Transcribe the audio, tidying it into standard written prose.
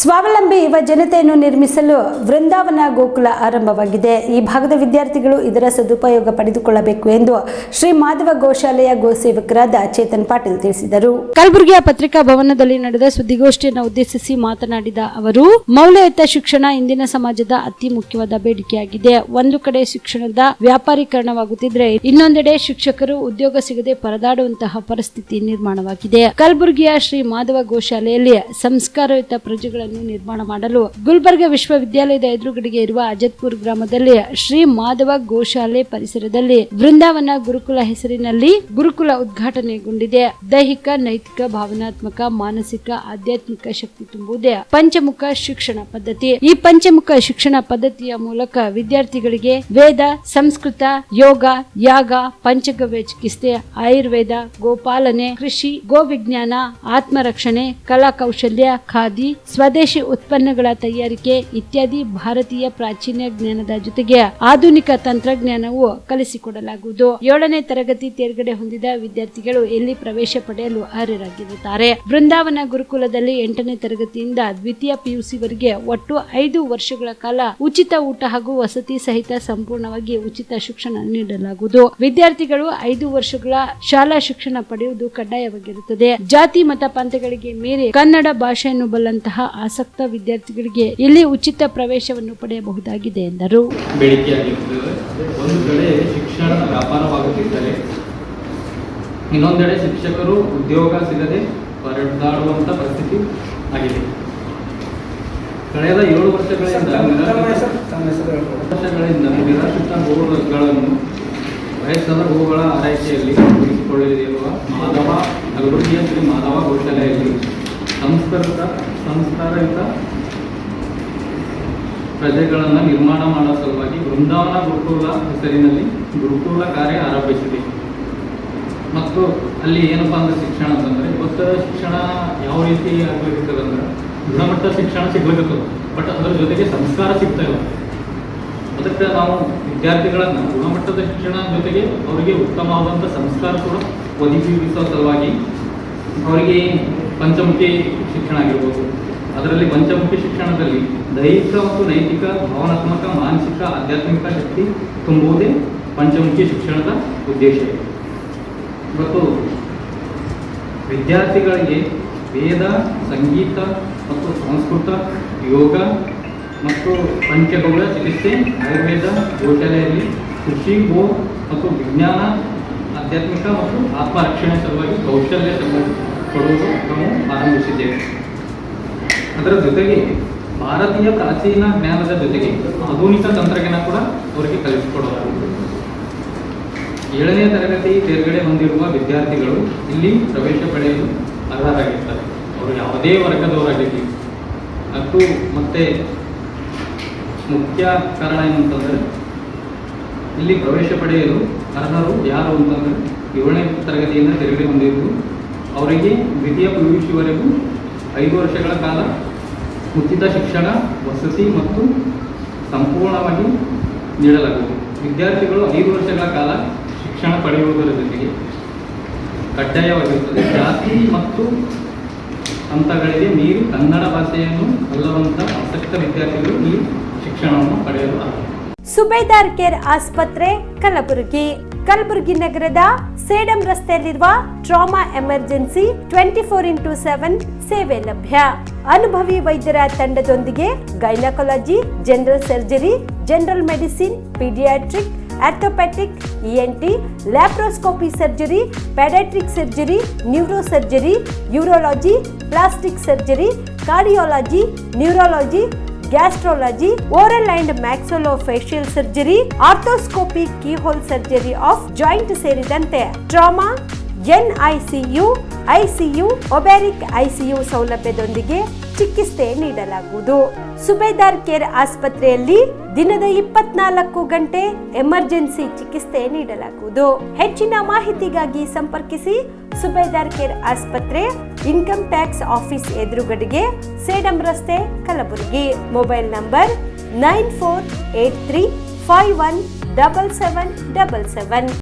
ಸ್ವಾವಲಂಬಿ ಯುವ ಜನತೆಯನ್ನು ನಿರ್ಮಿಸಲು ವೃಂದಾವನ ಗೋಕುಲ ಆರಂಭವಾಗಿದೆ. ಈ ಭಾಗದ ವಿದ್ಯಾರ್ಥಿಗಳು ಇದರ ಸದುಪಯೋಗ ಪಡೆದುಕೊಳ್ಳಬೇಕು ಎಂದು ಶ್ರೀ ಮಾಧವ ಗೋಶಾಲೆಯ ಗೋಸೇವಕರಾದ ಚೇತನ್ ಪಾಟೀಲ್ ತಿಳಿಸಿದರು. ಕಲಬುರಗಿಯ ಪತ್ರಿಕಾ ಭವನದಲ್ಲಿ ನಡೆದ ಸುದ್ದಿಗೋಷ್ಠಿಯನ್ನು ಉದ್ದೇಶಿಸಿ ಮಾತನಾಡಿದ ಅವರು, ಮೌಲ್ಯಯುತ ಶಿಕ್ಷಣ ಇಂದಿನ ಸಮಾಜದ ಅತಿ ಮುಖ್ಯವಾದ ಬೇಡಿಕೆಯಾಗಿದೆ. ಒಂದು ಕಡೆ ಶಿಕ್ಷಣದ ವ್ಯಾಪಾರೀಕರಣವಾಗುತ್ತಿದ್ರೆ, ಇನ್ನೊಂದೆಡೆ ಶಿಕ್ಷಕರು ಉದ್ಯೋಗ ಸಿಗದೆ ಪರದಾಡುವಂತಹ ಪರಿಸ್ಥಿತಿ ನಿರ್ಮಾಣವಾಗಿದೆ. ಕಲಬುರಗಿಯ ಶ್ರೀ ಮಾಧವ ಗೋಶಾಲೆಯಲ್ಲಿ ಸಂಸ್ಕಾರಯುತ ಪ್ರಜೆಗಳನ್ನು ನಿರ್ಮಾಣ ಮಾಡಲು ಗುಲ್ಬರ್ಗ ವಿಶ್ವವಿದ್ಯಾಲಯದ ಎದುರುಗಡೆಗೆ ಇರುವ ಅಜತ್ಪುರ್ ಗ್ರಾಮದಲ್ಲಿ ಶ್ರೀ ಮಾಧವ ಗೋಶಾಲೆ ಪರಿಸರದಲ್ಲಿ ವೃಂದಾವನ ಗುರುಕುಲ ಹೆಸರಿನಲ್ಲಿ ಗುರುಕುಲ ಉದ್ಘಾಟನೆಗೊಂಡಿದೆ. ದೈಹಿಕ, ನೈತಿಕ, ಭಾವನಾತ್ಮಕ, ಮಾನಸಿಕ, ಆಧ್ಯಾತ್ಮಿಕ ಶಕ್ತಿ ತುಂಬುವುದೇ ಪಂಚಮುಖ ಶಿಕ್ಷಣ ಪದ್ಧತಿ. ಈ ಪಂಚಮುಖ ಶಿಕ್ಷಣ ಪದ್ಧತಿಯ ಮೂಲಕ ವಿದ್ಯಾರ್ಥಿಗಳಿಗೆ ವೇದ, ಸಂಸ್ಕೃತ, ಯೋಗ, ಯಾಗ, ಪಂಚಗವ್ಯ ಚಿಕಿತ್ಸೆ, ಆಯುರ್ವೇದ, ಗೋಪಾಲನೆ, ಕೃಷಿ, ಗೋವಿಜ್ಞಾನ, ಆತ್ಮರಕ್ಷಣೆ, ಕಲಾ ಕೌಶಲ್ಯ, ಖಾದಿ, ಸ್ವದೇಶಿ ಉತ್ಪನ್ನಗಳ ತಯಾರಿಕೆ ಇತ್ಯಾದಿ ಭಾರತೀಯ ಪ್ರಾಚೀನ ಜ್ಞಾನದ ಜೊತೆಗೆ ಆಧುನಿಕ ತಂತ್ರಜ್ಞಾನವು ಕಲಿಸಿಕೊಡಲಾಗುವುದು. 7ನೇ ತರಗತಿ ತೇರ್ಗಡೆ ಹೊಂದಿದ ವಿದ್ಯಾರ್ಥಿಗಳು ಇಲ್ಲಿ ಪ್ರವೇಶ ಪಡೆಯಲು ಅರ್ಹರಾಗಿರುತ್ತಾರೆ. ಬೃಂದಾವನ ಗುರುಕುಲದಲ್ಲಿ 8ನೇ ತರಗತಿಯಿಂದ ದ್ವಿತೀಯ PUC-ವರೆಗೆ ಒಟ್ಟು 5 ವರ್ಷಗಳ ಕಾಲ ಉಚಿತ ಊಟ ಹಾಗೂ ವಸತಿ ಸಹಿತ ಸಂಪೂರ್ಣವಾಗಿ ಉಚಿತ ಶಿಕ್ಷಣ ನೀಡಲಾಗುವುದು. ವಿದ್ಯಾರ್ಥಿಗಳು 5 ವರ್ಷಗಳ ಶಾಲಾ ಶಿಕ್ಷಣ ಪಡೆಯುವುದು ಕಡ್ಡಾಯವಾಗಿರುತ್ತದೆ. ಜಾತಿ ಮತ ಪಂಥಗಳಿಗೆ ಮೀರಿ ಕನ್ನಡ ಭಾಷೆಯನ್ನು ಬಲ್ಲಂತಹ ಆಸಕ್ತ ವಿದ್ಯಾರ್ಥಿಗಳಿಗೆ ಇಲ್ಲಿ ಉಚಿತ ಪ್ರವೇಶವನ್ನು ಪಡೆಯಬಹುದಾಗಿದೆ ಎಂದರು. ಬೇಡಿಕೆಯಾಗಿರುತ್ತದೆ. ಒಂದು ಕಡೆ ಶಿಕ್ಷಣ ವ್ಯಾಪಾರವಾಗುತ್ತಿದ್ದರೆ, ಇನ್ನೊಂದೆಡೆ ಶಿಕ್ಷಕರು ಉದ್ಯೋಗ ಸಿಗದೆ ಪರದಾಡುವಂತ ಪರಿಸ್ಥಿತಿ ಆಗಿದೆ. ಕಳೆದ 7 ವರ್ಷಗಳಿಂದ ನಿರಾಶ್ರಿತ ಗೋವುಗಳನ್ನು ವಯಸ್ಸಾದ ಗೋವುಗಳ ಆರೈಕೆಯಲ್ಲಿ ತೊಡಗಿಸಿಕೊಳ್ಳಲಿರುವ ಕಲಬುರಗಿಯ ಶ್ರೀ ಮಾಧವ ಗೋಶಾಲೆಯಲ್ಲಿ ಸಂಸ್ಕಾರಯುತ ಪ್ರಜೆಗಳನ್ನು ನಿರ್ಮಾಣ ಮಾಡುವ ಸಲುವಾಗಿ ವೃಂದಾವನ ಗುರುಕುಲ ಹೆಸರಿನಲ್ಲಿ ಗುರುಕುಲ ಕಾರ್ಯ ಆರಂಭಿಸಿದೆ. ಮತ್ತು ಅಲ್ಲಿ ಏನಪ್ಪಾ ಅಂದ್ರೆ ಶಿಕ್ಷಣ ಅಂತಂದ್ರೆ, ಇವತ್ತು ಶಿಕ್ಷಣ ಯಾವ ರೀತಿ ಆಗಬೇಕಿರ್ತದೆ ಅಂದ್ರೆ, ಗುಣಮಟ್ಟ ಶಿಕ್ಷಣ ಸಿಗ್ಬೇಕಿರ್ತದೆ, ಬಟ್ ಅದರ ಜೊತೆಗೆ ಸಂಸ್ಕಾರ ಸಿಗ್ತಾ ಇಲ್ಲ. ಅದಕ್ಕೆ ನಾವು ವಿದ್ಯಾರ್ಥಿಗಳನ್ನು ಗುಣಮಟ್ಟದ ಶಿಕ್ಷಣ ಜೊತೆಗೆ ಅವರಿಗೆ ಉತ್ತಮವಾದಂಥ ಸಂಸ್ಕಾರ ಕೂಡ ಒದಗಿಸುವ ಸಲುವಾಗಿ ಅವರಿಗೆ ಪಂಚಮುಖಿ ಶಿಕ್ಷಣ ಆಗಿರ್ಬೋದು. ಅದರಲ್ಲಿ ಪಂಚಮುಖಿ ಶಿಕ್ಷಣದಲ್ಲಿ ದೈಹಿಕ ಮತ್ತು ನೈತಿಕ, ಭಾವನಾತ್ಮಕ, ಮಾನಸಿಕ, ಆಧ್ಯಾತ್ಮಿಕ ಶಕ್ತಿ ತುಂಬುವುದೇ ಪಂಚಮುಖಿ ಶಿಕ್ಷಣದ ಉದ್ದೇಶ. ಇವತ್ತು ವಿದ್ಯಾರ್ಥಿಗಳಿಗೆ ವೇದ, ಸಂಗೀತ ಮತ್ತು ಸಂಸ್ಕೃತ, ಯೋಗ ಮತ್ತು ಪಂಚಗವ್ಯ ಚಿಕಿತ್ಸೆ, ಆಯುರ್ವೇದ, ಗೋಶಾಲೆಯಲ್ಲಿ ಕೃಷಿ, ಗೋ ಮತ್ತು ವಿಜ್ಞಾನ, ಆಧ್ಯಾತ್ಮಿಕ ಮತ್ತು ಆತ್ಮರಕ್ಷಣೆ ಸಲುವಾಗಿ ಕೌಶಲ್ಯ ಕೊಡುವುದು ನಾವು ಆರಂಭಿಸಿದ್ದೇವೆ. ಅದರ ಜೊತೆಗೆ ಭಾರತೀಯ ಪ್ರಾಚೀನ ಜ್ಞಾನದ ಜೊತೆಗೆ ಆಧುನಿಕ ತಂತ್ರಜ್ಞಾನ ಕೂಡ ಅವರಿಗೆ ಕಲಿಸಿಕೊಡಲಾಗುತ್ತದೆ. 7ನೇ ತರಗತಿ ತೇರ್ಗಡೆ ಹೊಂದಿರುವ ವಿದ್ಯಾರ್ಥಿಗಳು ಇಲ್ಲಿ ಪ್ರವೇಶ ಪಡೆಯಲು ಅರ್ಹರಾಗಿರ್ತಾರೆ. ಅವರು ಯಾವುದೇ ವರ್ಗದವರಾಗಿರಲಿ. ಮತ್ತು ಮತ್ತೆ ಮುಖ್ಯ ಕಾರಣ ಏನಂತಂದರೆ, ಇಲ್ಲಿ ಪ್ರವೇಶ ಪಡೆಯಲು ಅರ್ಹರು ಯಾರು ಅಂತಂದರೆ, 7ನೇ ತರಗತಿಯಿಂದ ತೇರ್ಗಡೆ ಹೊಂದಿದ್ದು ಅವರಿಗೆ ದ್ವಿತೀಯ PUC-ವರೆಗೂ 5 ವರ್ಷಗಳ ಕಾಲ ಉಚಿತ ಶಿಕ್ಷಣ, ವಸತಿ ಮತ್ತು ಸಂಪೂರ್ಣವಾಗಿ ನೀಡಲಾಗುವುದು. ವಿದ್ಯಾರ್ಥಿಗಳು 5 ವರ್ಷಗಳ ಕಾಲ ಶಿಕ್ಷಣ ಪಡೆಯುವುದರ ಜೊತೆಗೆ ಕಡ್ಡಾಯವಾಗಿರುತ್ತದೆ. ಜಾತಿ ಮತ್ತು ಹಂತಗಳಿಗೆ ಮೀರಿ ಕನ್ನಡ ಭಾಷೆಯನ್ನು ಬಲ್ಲವಂತ ಆಸಕ್ತ ವಿದ್ಯಾರ್ಥಿಗಳು ಈ ಶಿಕ್ಷಣವನ್ನು ಪಡೆಯಲು ಅರ್ಹ. ಸುಬೇದಾರ್ ಕೇರ್ ಆಸ್ಪತ್ರೆ ಕಲಬುರಗಿ ನಗರದ ಸೇಡಂ ರಸ್ತೆಯಲ್ಲಿರುವ ಟ್ರಾಮಾ ಎಮರ್ಜೆನ್ಸಿ 24x7 ಸೇವೆ ಲಭ್ಯ. ಅನುಭವಿ ವೈದ್ಯರ ತಂಡದೊಂದಿಗೆ gynaecology, general surgery, general medicine, paediatric, orthopaedic, ENT, laparoscopy surgery, paediatric surgery, neuro surgery, urology, plastic surgery, cardiology, neurology, gastrology, oral and maxillofacial surgery, arthroscopy, keyhole surgery of joint ಸೇರಿದಂತೆ trauma, NICU, ICU, obstetric ICU ಸೌಲಭ್ಯದೊಂದಿಗೆ ಚಿಕಿತ್ಸೆ ನೀಡಲಾಗುವುದು. ಸುಬೇದಾರ್ care ಆಸ್ಪತ್ರೆಯಲ್ಲಿ ದಿನದ 24 ಗಂಟೆ emergency ಚಿಕಿತ್ಸೆ ನೀಡಲಾಗುವುದು. ಹೆಚ್ಚಿನ ಮಾಹಿತಿಗಾಗಿ ಸಂಪರ್ಕಿಸಿ ಸುಬೇದಾರ್ ಕೇರ್ ಆಸ್ಪತ್ರೆ, ಇನ್ಕಮ್ ಟ್ಯಾಕ್ಸ್ ಆಫೀಸ್ ಎದುರುಗಡೆಗೆ, ಸೇಡಂ ರಸ್ತೆ, ಕಲಬುರಗಿ. Mobile number 9483517777.